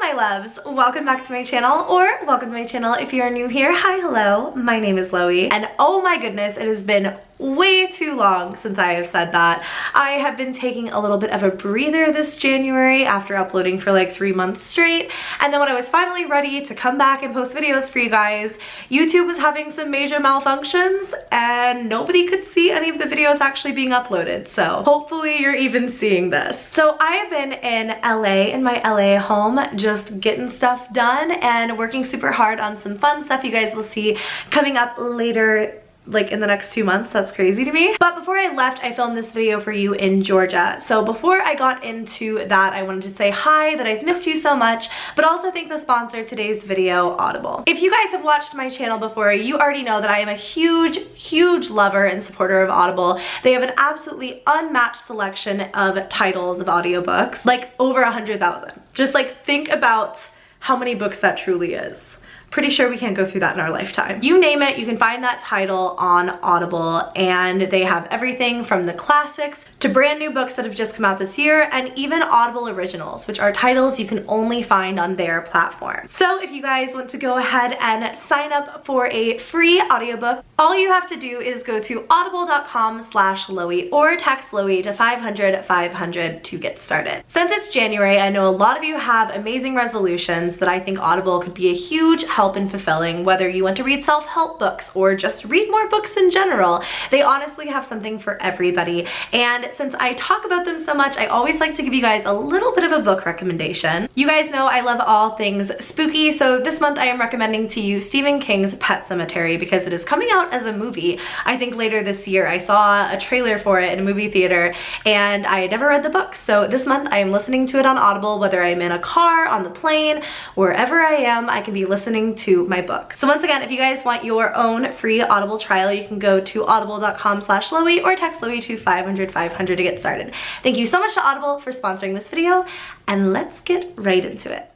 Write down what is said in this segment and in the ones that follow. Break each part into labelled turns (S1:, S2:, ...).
S1: my loves, welcome back to my channel, or welcome to my channel if you are new here. Hi, hello, my name is Loey, and oh my goodness, it has been way too long since I have said that. I have been taking a little bit of a breather this January after uploading for like 3 months straight, and then when I was finally ready to come back and post videos for you guys, YouTube was having some major malfunctions and nobody could see any of the videos actually being uploaded, so hopefully you're even seeing this. So I have been in LA, in my LA home, just getting stuff done and working super hard on some fun stuff you guys will see coming up later, like in the next 2 months. That's crazy to me. But before I left, I filmed this video for you in Georgia. So before I got into that, I wanted to say hi, that I've missed you so much, but also thank the sponsor of today's video, Audible. If you guys have watched my channel before, you already know that I am a huge lover and supporter of Audible. They have an absolutely unmatched selection of titles of audiobooks, like over 100,000. Just like think about how many books that truly is. Pretty sure we can't go through that in our lifetime. You name it, you can find that title on Audible, and they have everything from the classics to brand new books that have just come out this year, and even Audible originals, which are titles you can only find on their platform. So if you guys want to go ahead and sign up for a free audiobook, all you have to do is go to audible.com/Loey or text Loey to 500-500 to get started. Since it's January, I know a lot of you have amazing resolutions that I think Audible could be a huge help in fulfilling, whether you want to read self-help books or just read more books in general. They honestly have something for everybody, and since I talk about them so much, I always like to give you guys a little bit of a book recommendation. You guys know I love all things spooky, so this month I am recommending to you Stephen King's Pet Sematary because it is coming out as a movie, I think later this year. I saw a trailer for it in a movie theater and I had never read the book, so this month I am listening to it on Audible. Whether I'm in a car, on the plane, wherever I am, I can be listening to my book. So once again, if you guys want your own free Audible trial, you can go to audible.com/Loey or text Loey to 500-500 to get started. Thank you so much to Audible for sponsoring this video, and let's get right into it.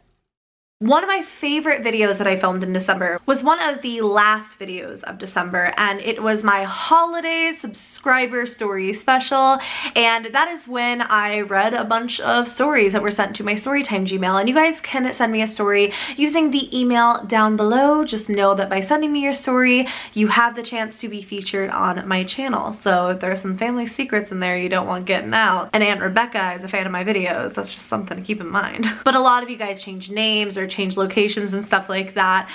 S1: One of my favorite videos that I filmed in December was one of the last videos of December, and it was my holiday subscriber story special, and that is when I read a bunch of stories that were sent to my Storytime Gmail, and you guys can send me a story using the email down below. Just know that by sending me your story, you have the chance to be featured on my channel. So if there's some family secrets in there you don't want getting out, and Aunt Rebecca is a fan of my videos, that's just something to keep in mind. But a lot of you guys change names or change locations and stuff like that,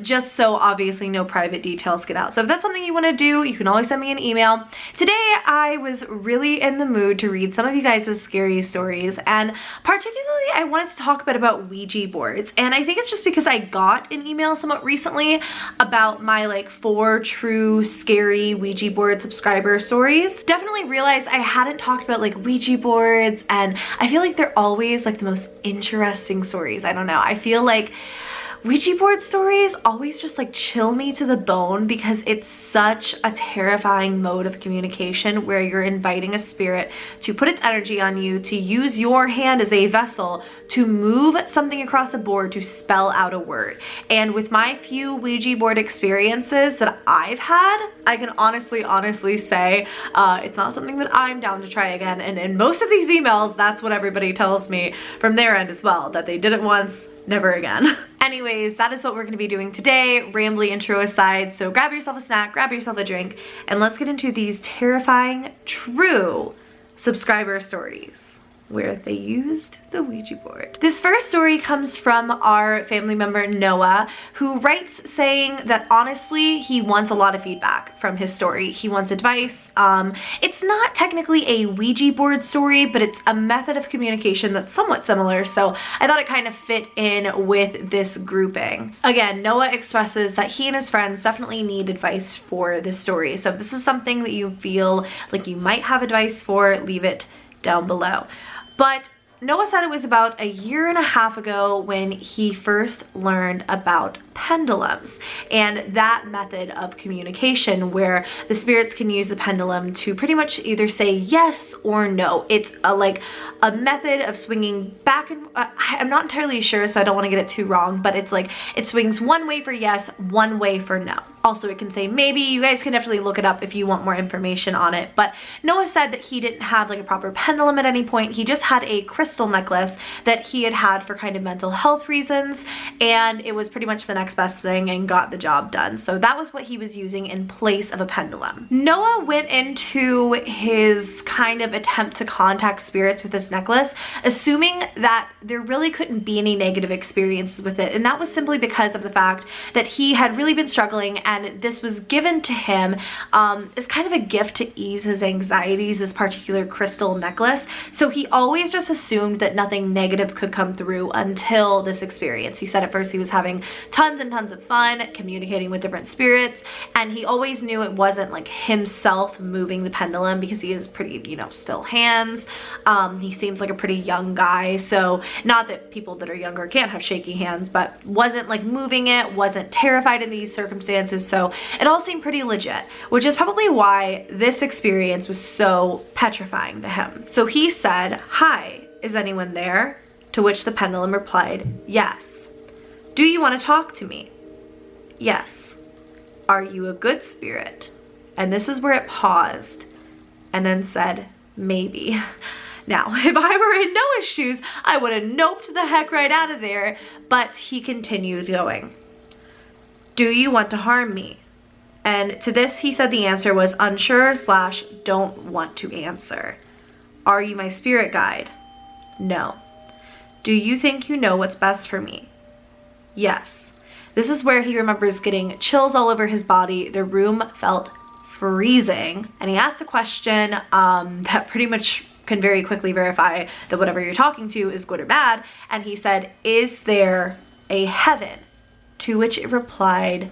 S1: just so obviously no private details get out. So if that's something you want to do, you can always send me an email. Today I was really in the mood to read some of you guys' scary stories, and particularly I wanted to talk a bit about Ouija boards. And I think it's just because I got an email somewhat recently about my like 4 true scary Ouija board subscriber stories. Definitely realized I hadn't talked about like Ouija boards, and I feel like they're always like the most interesting stories. I don't know, I feel like Ouija board stories always just like chill me to the bone because it's such a terrifying mode of communication where you're inviting a spirit to put its energy on you, to use your hand as a vessel to move something across a board to spell out a word. And with my few Ouija board experiences that I've had, I can honestly say it's not something that I'm down to try again. And in most of these emails, that's what everybody tells me from their end as well, that they did it once, never again. Anyways, that is what we're going to be doing today, rambly intro aside. So grab yourself a snack, grab yourself a drink, and let's get into these terrifying, true subscriber stories where they used the Ouija board. This first story comes from our family member Noah, who writes saying that honestly he wants a lot of feedback from his story. He wants advice. It's not technically a Ouija board story, but it's a method of communication that's somewhat similar, so I thought it kind of fit in with this grouping. Again, Noah expresses that he and his friends definitely need advice for this story, so if this is something that you feel like you might have advice for, leave it down below. But Noah said it was about a year and a half ago when he first learned about pendulums and that method of communication where the spirits can use the pendulum to pretty much either say yes or no. It's like a method of swinging back and I'm not entirely sure, so I don't want to get it too wrong, but it's like it swings one way for yes, one way for no. Also, it can say maybe. You guys can definitely look it up if you want more information on it. But Noah said that he didn't have like a proper pendulum at any point. He just had a crystal necklace that he had for kind of mental health reasons, and it was pretty much the next best thing and got the job done. So that was what he was using in place of a pendulum. Noah went into his kind of attempt to contact spirits with this necklace, assuming that there really couldn't be any negative experiences with it. And that was simply because of the fact that he had really been struggling, and this was given to him as kind of a gift to ease his anxieties, this particular crystal necklace. So he always just assumed that nothing negative could come through until this experience. He said at first he was having tons and tons of fun communicating with different spirits, and he always knew it wasn't like himself moving the pendulum because he is pretty, you know, still hands. He seems like a pretty young guy, so not that people that are younger can't have shaky hands, but wasn't like moving it, wasn't terrified in these circumstances. So it all seemed pretty legit, which is probably why this experience was so petrifying to him. So he said, "Hi, is anyone there?" To which the pendulum replied, "Yes." "Do you want to talk to me?" "Yes." "Are you a good spirit?" And this is where it paused and then said, "Maybe." Now, if I were in Noah's shoes, I would have noped the heck right out of there, but he continued going. "Do you want to harm me?" And to this, he said the answer was unsure / don't want to answer. "Are you my spirit guide?" "No." "Do you think you know what's best for me?" "Yes." This is where he remembers getting chills all over his body. The room felt freezing, and he asked a question that pretty much can very quickly verify that whatever you're talking to is good or bad. And he said, "Is there a heaven?" To which it replied,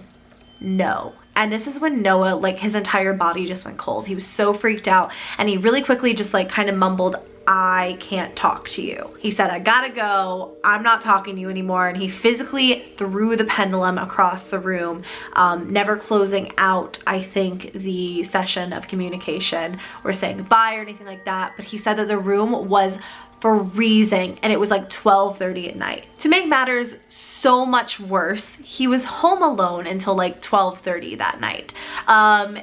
S1: "No." And this is when Noah, like his entire body just went cold. He was so freaked out, and he really quickly just like kind of mumbled, "I can't talk to you." He said, "I gotta go, I'm not talking to you anymore." And he physically threw the pendulum across the room, never closing out, I think, the session of communication or saying goodbye or anything like that. But he said that the room was freezing, and it was like 12:30 at night. To make matters so much worse, he was home alone until like 12:30 that night.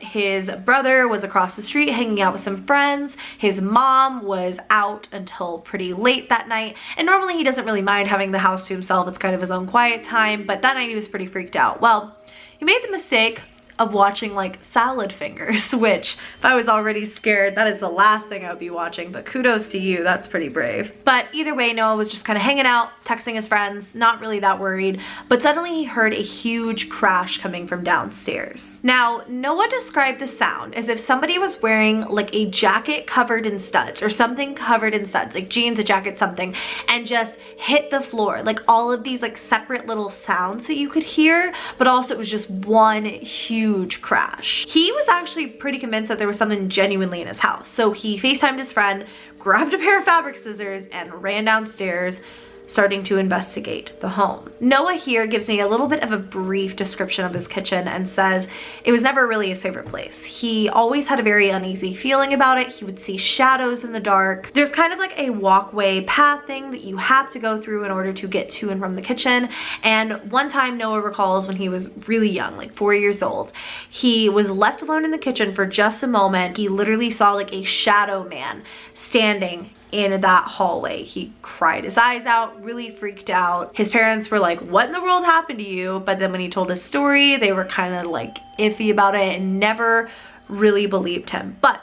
S1: His brother was across the street hanging out with some friends. His mom was out until pretty late that night, and normally he doesn't really mind having the house to himself. It's kind of his own quiet time, but that night he was pretty freaked out. Well, he made the mistake of watching like salad fingers, which if I was already scared, that is the last thing I would be watching, but kudos to you, that's pretty brave. But either way, Noah was just kind of hanging out, texting his friends, not really that worried, but suddenly he heard a huge crash coming from downstairs. Now, Noah described the sound as if somebody was wearing like a jacket covered in studs or something covered in studs, like jeans, a jacket, something, and just hit the floor. Like all of these like separate little sounds that you could hear, but also it was just one huge crash. He was actually pretty convinced that there was something genuinely in his house. So he FaceTimed his friend, grabbed a pair of fabric scissors, and ran downstairs, starting to investigate the home. Noah here gives me a little bit of a brief description of his kitchen and says it was never really his favorite place. He always had a very uneasy feeling about it. He would see shadows in the dark. There's kind of like a walkway path thing that you have to go through in order to get to and from the kitchen. And one time Noah recalls when he was really young, like 4 years old, he was left alone in the kitchen for just a moment. He literally saw like a shadow man standing in that hallway. He cried his eyes out, really freaked out. His parents were like, "What in the world happened to you?" But then when he told his story, they were kind of like iffy about it and never really believed him. But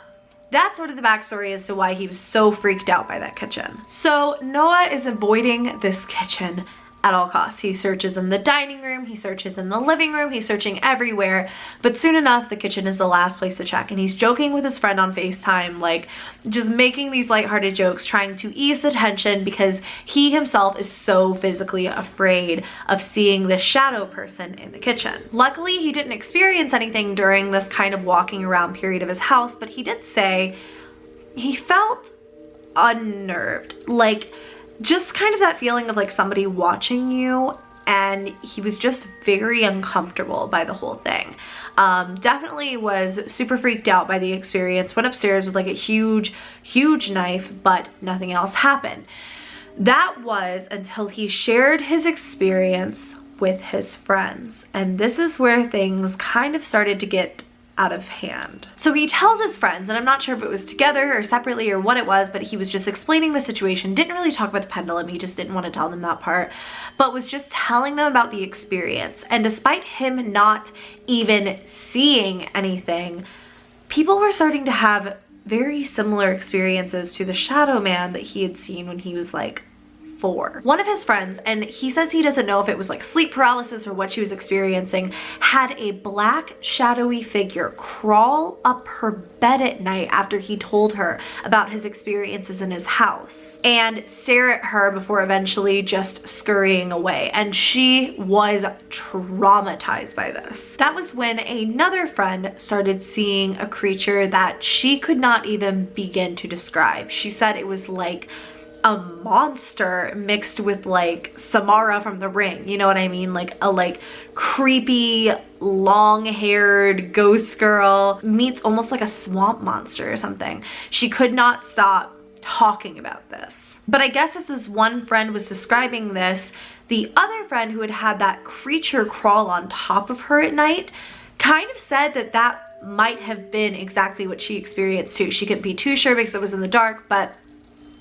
S1: that's sort of the backstory as to why he was so freaked out by that kitchen. So Noah is avoiding this kitchen at all costs. He searches in the dining room, he searches in the living room, he's searching everywhere, but soon enough the kitchen is the last place to check, and he's joking with his friend on FaceTime, like just making these lighthearted jokes, trying to ease the tension because he himself is so physically afraid of seeing this shadow person in the kitchen. Luckily, he didn't experience anything during this kind of walking around period of his house, but he did say he felt unnerved, like just kind of that feeling of like somebody watching you, and he was just very uncomfortable by the whole thing. Definitely was super freaked out by the experience, went upstairs with like a huge knife, but nothing else happened. That was until he shared his experience with his friends. And this is where things kind of started to get out of hand. So he tells his friends, and I'm not sure if it was together or separately or what it was, but he was just explaining the situation, didn't really talk about the pendulum, he just didn't want to tell them that part, but was just telling them about the experience. And despite him not even seeing anything, people were starting to have very similar experiences to the shadow man that he had seen when he was like 4. One of his friends, and he says he doesn't know if it was like sleep paralysis or what she was experiencing, had a black shadowy figure crawl up her bed at night after he told her about his experiences in his house and stare at her before eventually just scurrying away. And she was traumatized by this. That was when another friend started seeing a creature that she could not even begin to describe. She said it was like a monster mixed with like Samara from The Ring, you know what I mean? Like a creepy long-haired ghost girl meets almost like a swamp monster or something. She could not stop talking about this. But I guess as this one friend was describing this, the other friend who had had that creature crawl on top of her at night kind of said that that might have been exactly what she experienced too. She couldn't be too sure because it was in the dark, but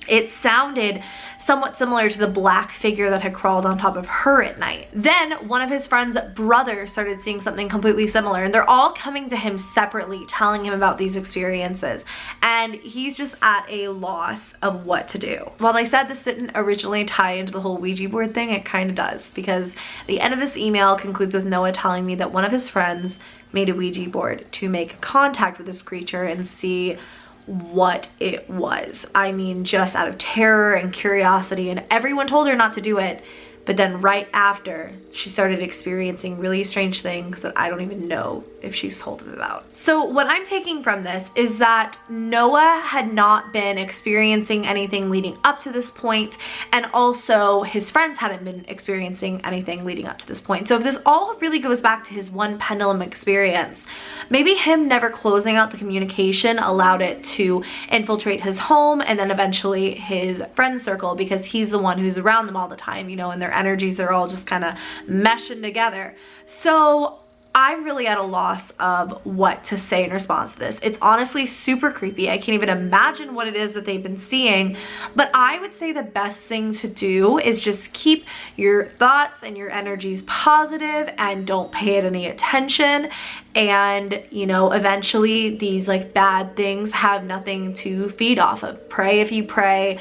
S1: it sounded somewhat similar to the black figure that had crawled on top of her at night. Then one of his friend's brother started seeing something completely similar, and they're all coming to him separately, telling him about these experiences, and he's just at a loss of what to do. While I said this didn't originally tie into the whole Ouija board thing, it kind of does, because the end of this email concludes with Noah telling me that one of his friends made a Ouija board to make contact with this creature and see what it was. I mean, just out of terror and curiosity, and everyone told her not to do it, but then right after, she started experiencing really strange things that I don't even know if she's told him about. So what I'm taking from this is that Noah had not been experiencing anything leading up to this point, and also his friends hadn't been experiencing anything leading up to this point. So if this all really goes back to his one pendulum experience, maybe him never closing out the communication allowed it to infiltrate his home and then eventually his friend circle, because he's the one who's around them all the time, you know, and their energies are all just kind of meshing together. So I'm really at a loss of what to say in response to this. It's honestly super creepy. I can't even imagine what it is that they've been seeing, but I would say the best thing to do is just keep your thoughts and your energies positive and don't pay it any attention. And, you know, eventually these like bad things have nothing to feed off of. Pray if you pray.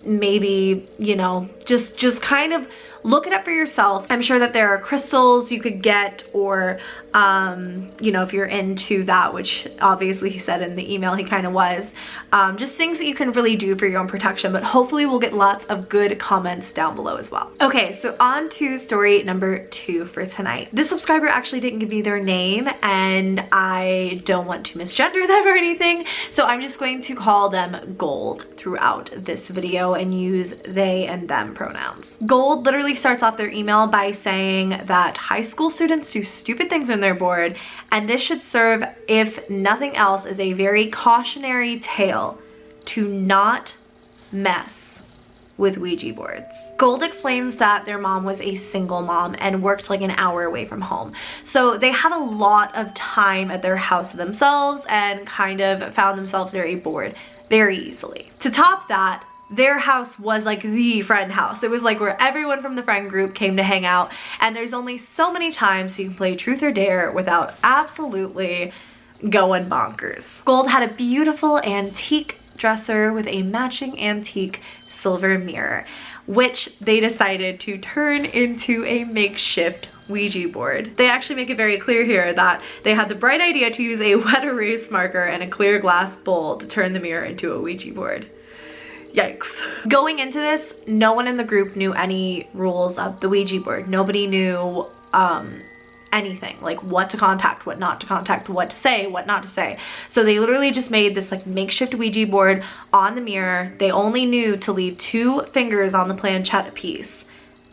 S1: Maybe, you know, just kind of look it up for yourself. I'm sure that there are crystals you could get, or you know, if you're into that, which obviously he said in the email he kind of was, just things that you can really do for your own protection. But hopefully we'll get lots of good comments down below as well. Okay, so on to story number 2 for tonight. This subscriber actually didn't give me their name, and I don't want to misgender them or anything, so I'm just going to call them Gold throughout this video and use they and them pronouns. Gold literally starts off their email by saying that high school students do stupid things when they're bored, and this should serve, if nothing else, as a very cautionary tale to not mess with Ouija boards. Gold explains that their mom was a single mom and worked like an hour away from home, so they had a lot of time at their house to themselves and kind of found themselves very bored very easily. To top that, their house was like the friend house. It was like where everyone from the friend group came to hang out, and there's only so many times you can play truth or dare without absolutely going bonkers. Gold had a beautiful antique dresser with a matching antique silver mirror, which they decided to turn into a makeshift Ouija board. They actually make it very clear here that they had the bright idea to use a wet erase marker and a clear glass bowl to turn the mirror into a Ouija board. Yikes. Going into this, no one in the group knew any rules of the Ouija board. Nobody knew anything, like what to contact, what not to contact, what to say, what not to say. So they literally just made this like makeshift Ouija board on the mirror. They only knew to leave 2 fingers on the planchette apiece,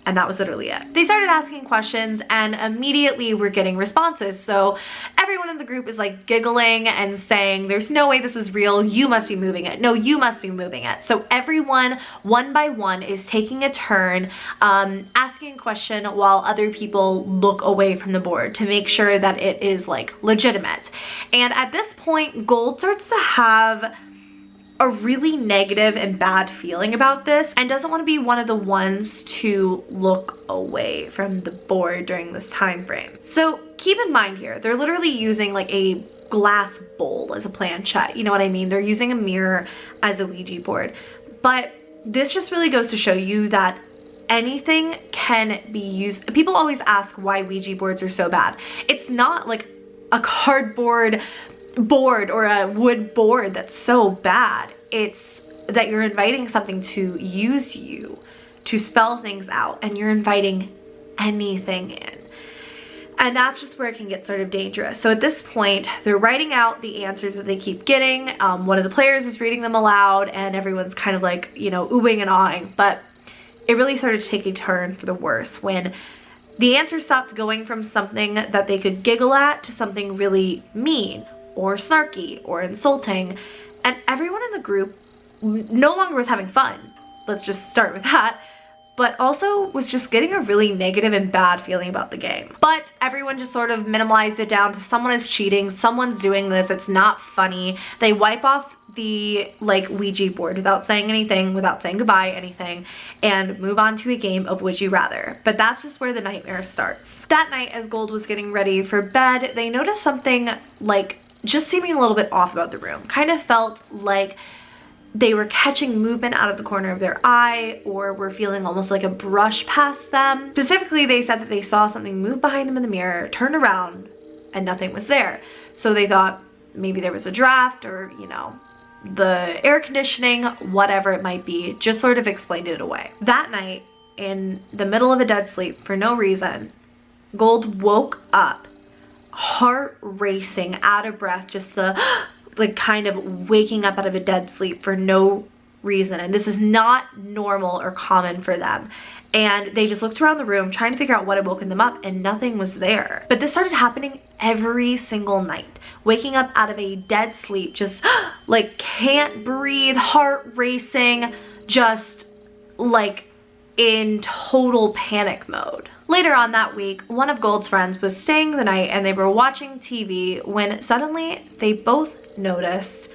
S1: And that was literally it. They started asking questions and immediately were getting responses. So everyone in the group is like giggling and saying, there's no way this is real. You must be moving it. No, you must be moving it. So everyone, one by one, is taking a turn, asking a question while other people look away from the board to make sure that it is like legitimate. And at this point, Gold starts to have a really negative and bad feeling about this and doesn't want to be one of the ones to look away from the board during this time frame. So keep in mind here, they're literally using like a glass bowl as a planchette. You know what I mean? They're using a mirror as a Ouija board. But this just really goes to show you that anything can be used. People always ask why Ouija boards are so bad. It's not like a cardboard board or a wood board that's so bad. It's that you're inviting something to use you, to spell things out, and you're inviting anything in. And that's just where it can get sort of dangerous. So at this point, they're writing out the answers that they keep getting. One of the players is reading them aloud, and everyone's kind of like, you know, oohing and awing. But it really started to take a turn for the worse when the answers stopped going from something that they could giggle at to something really mean or snarky or insulting, and everyone in the group no longer was having fun. Let's just start with that. But also was just getting a really negative and bad feeling about the game. But everyone just sort of minimalized it down to someone is cheating, someone's doing this, it's not funny. They wipe off the like Ouija board without saying anything, without saying goodbye, anything, and move on to a game of Would You Rather. But that's just where the nightmare starts. That night, as Gold was getting ready for bed, they noticed something like just seeming a little bit off about the room. Kind of felt like they were catching movement out of the corner of their eye, or were feeling almost like a brush past them. Specifically, they said that they saw something move behind them in the mirror, turn around, and nothing was there. So they thought maybe there was a draft, or, you know, the air conditioning, whatever it might be, just sort of explained it away. That night, in the middle of a dead sleep for no reason, Gold woke up, heart racing, out of breath, just the like kind of waking up out of a dead sleep for no reason. And this is not normal or common for them. And they just looked around the room trying to figure out what had woken them up, and nothing was there. But this started happening every single night. Waking up out of a dead sleep, just like can't breathe, heart racing, just like in total panic mode. Later on that week, one of Gold's friends was staying the night and they were watching TV when suddenly they both noticed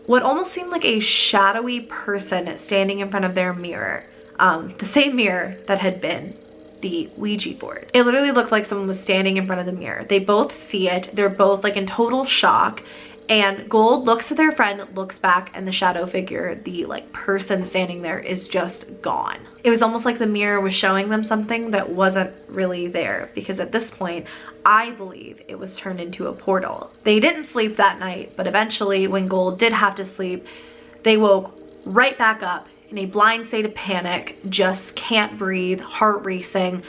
S1: what almost seemed like a shadowy person standing in front of their mirror. The same mirror that had been the Ouija board. It literally looked like someone was standing in front of the mirror. They both see it. They're both like in total shock. And Gold looks at their friend, looks back, and the shadow figure, the like person standing there, is just gone. It was almost like the mirror was showing them something that wasn't really there, because at this point, I believe it was turned into a portal. They didn't sleep that night, but eventually when Gold did have to sleep, they woke right back up in a blind state of panic, just can't breathe, heart racing.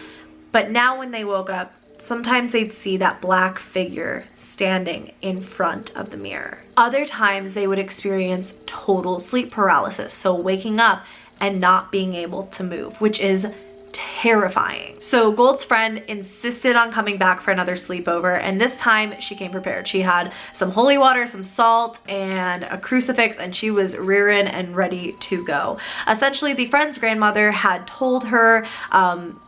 S1: But now when they woke up, sometimes they'd see that black figure standing in front of the mirror. Other times they would experience total sleep paralysis, so waking up and not being able to move, which is terrifying. So Gold's friend insisted on coming back for another sleepover, and this time she came prepared. She had some holy water, some salt, and a crucifix, and she was rearing and ready to go. Essentially, the friend's grandmother had told her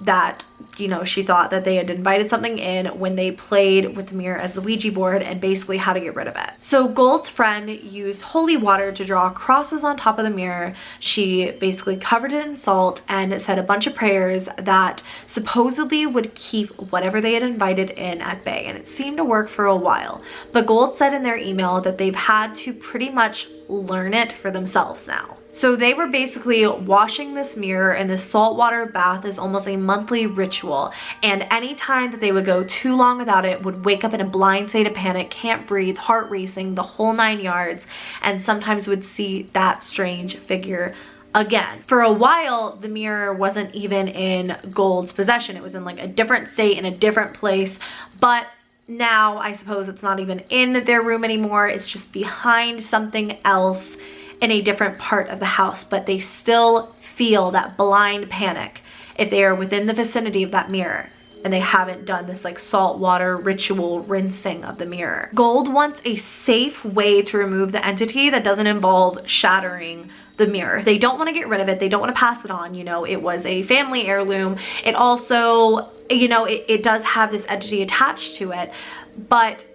S1: that, you know, she thought that they had invited something in when they played with the mirror as the Ouija board, and basically how to get rid of it. So Gold's friend used holy water to draw crosses on top of the mirror. She basically covered it in salt and said a bunch of prayers that supposedly would keep whatever they had invited in at bay, and it seemed to work for a while. But Gold said in their email that they've had to pretty much learn it for themselves now. So they were basically washing this mirror in this saltwater bath as almost a monthly ritual, and any time that they would go too long without it, would wake up in a blind state of panic, can't breathe, heart racing, the whole 9 yards, and sometimes would see that strange figure again. For a while, the mirror wasn't even in Gold's possession. It was in like a different state, in a different place, but now I suppose it's not even in their room anymore. It's just behind something else in a different part of the house, but they still feel that blind panic if they are within the vicinity of that mirror and they haven't done this like salt water ritual rinsing of the mirror. Gold wants a safe way to remove the entity that doesn't involve shattering the mirror. They don't want to get rid of it. They don't want to pass it on. You know, it was a family heirloom. It also, you know, it does have this entity attached to it, but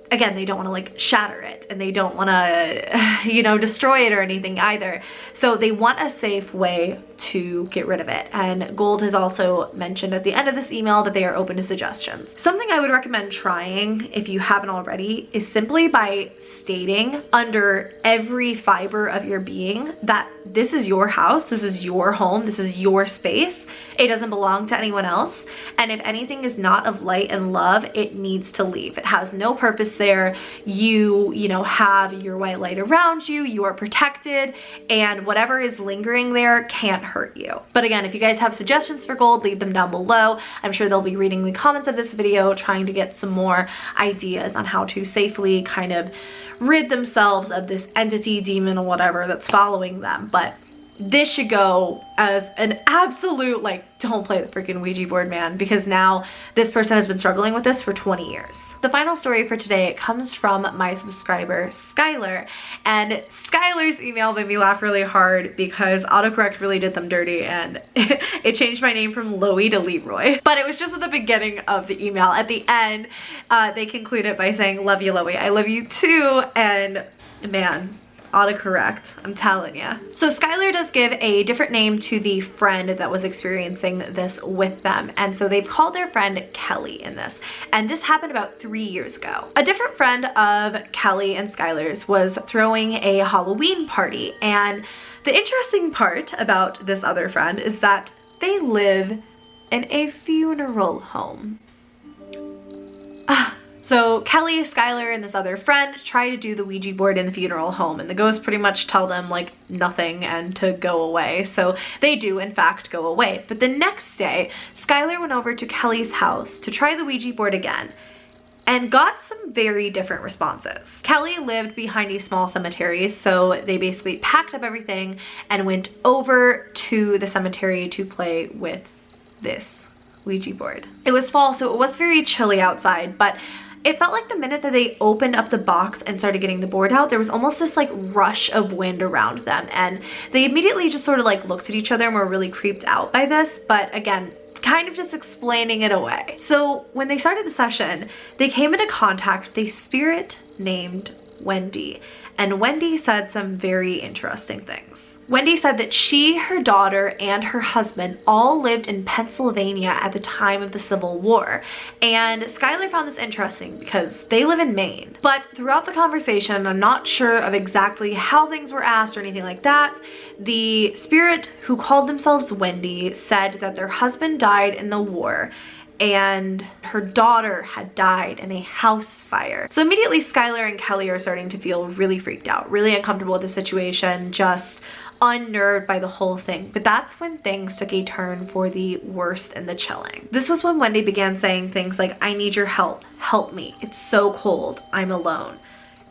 S1: again, they don't want to like shatter it, and they don't want to, you know, destroy it or anything either. So they want a safe way to get rid of it. And Gold has also mentioned at the end of this email that they are open to suggestions. Something I would recommend trying, if you haven't already, is simply by stating under every fiber of your being that this is your house, this is your home, this is your space. It doesn't belong to anyone else. And if anything is not of light and love, it needs to leave. It has no purpose there. You know, have your white light around you, you are protected, and whatever is lingering there can't hurt you. But again, if you guys have suggestions for Gold, leave them down below. I'm sure they'll be reading the comments of this video, trying to get some more ideas on how to safely kind of rid themselves of this entity, demon, or whatever that's following them. But this should go as an absolute, like, don't play the freaking Ouija board, man, because now this person has been struggling with this for 20 years. The final story for today comes from my subscriber, Skylar, and Skylar's email made me laugh really hard because autocorrect really did them dirty, and it changed my name from Loey to Leroy. But it was just at the beginning of the email. At the end, they conclude it by saying, "Love you, Loey. I love you too," and man, autocorrect, I'm telling ya. So Skylar does give a different name to the friend that was experiencing this with them, and so they've called their friend Kelly in this, and this happened about 3 years ago. A different friend of Kelly and Skylar's was throwing a Halloween party, and the interesting part about this other friend is that they live in a funeral home. So Kelly, Skylar, and this other friend try to do the Ouija board in the funeral home, and the ghosts pretty much tell them like nothing and to go away. So they do in fact go away. But the next day, Skylar went over to Kelly's house to try the Ouija board again and got some very different responses. Kelly lived behind a small cemetery, so they basically packed up everything and went over to the cemetery to play with this Ouija board. It was fall, so it was very chilly outside, but it felt like the minute that they opened up the box and started getting the board out, there was almost this like rush of wind around them, and they immediately just sort of like looked at each other and were really creeped out by this, but again, kind of just explaining it away. So when they started the session, they came into contact with a spirit named Wendy, and Wendy said some very interesting things. Wendy said that she, her daughter, and her husband all lived in Pennsylvania at the time of the Civil War. And Skylar found this interesting because they live in Maine. But throughout the conversation, I'm not sure of exactly how things were asked or anything like that, the spirit who called themselves Wendy said that their husband died in the war and her daughter had died in a house fire. So immediately Skylar and Kelly are starting to feel really freaked out, really uncomfortable with the situation, just unnerved by the whole thing. But that's when things took a turn for the worst and the chilling. This was when Wendy began saying things like, "I need your help, help me, it's so cold, I'm alone."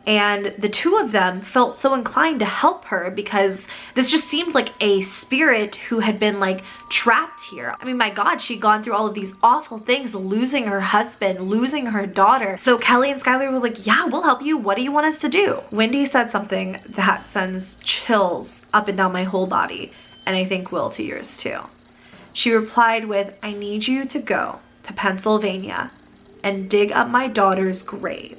S1: And the two of them felt so inclined to help her because this just seemed like a spirit who had been like trapped here. I mean, my God, she'd gone through all of these awful things, losing her husband, losing her daughter. So Kelly and Skylar were like, "Yeah, we'll help you. What do you want us to do?" Wendy said something that sends chills up and down my whole body, and I think will to yours too. She replied with, "I need you to go to Pennsylvania and dig up my daughter's grave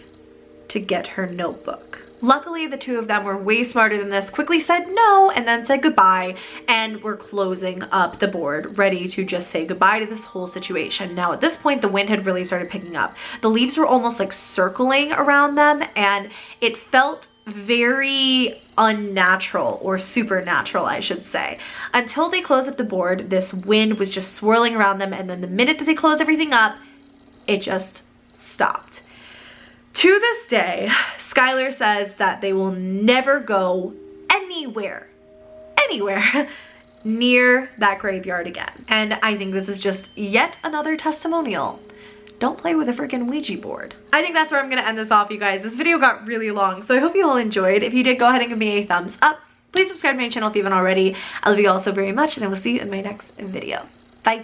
S1: to get her notebook." Luckily, the two of them were way smarter than this, quickly said no, and then said goodbye, and were closing up the board, ready to just say goodbye to this whole situation. Now, at this point, the wind had really started picking up. The leaves were almost like circling around them, and it felt very unnatural, or supernatural, I should say. Until they closed up the board, this wind was just swirling around them, and then the minute that they closed everything up, it just stopped. To this day, Skylar says that they will never go anywhere near that graveyard again. And I think this is just yet another testimonial. Don't play with a freaking Ouija board. I think that's where I'm gonna end this off, you guys. This video got really long, so I hope you all enjoyed. If you did, go ahead and give me a thumbs up. Please subscribe to my channel if you haven't already. I love you all so very much, and I will see you in my next video.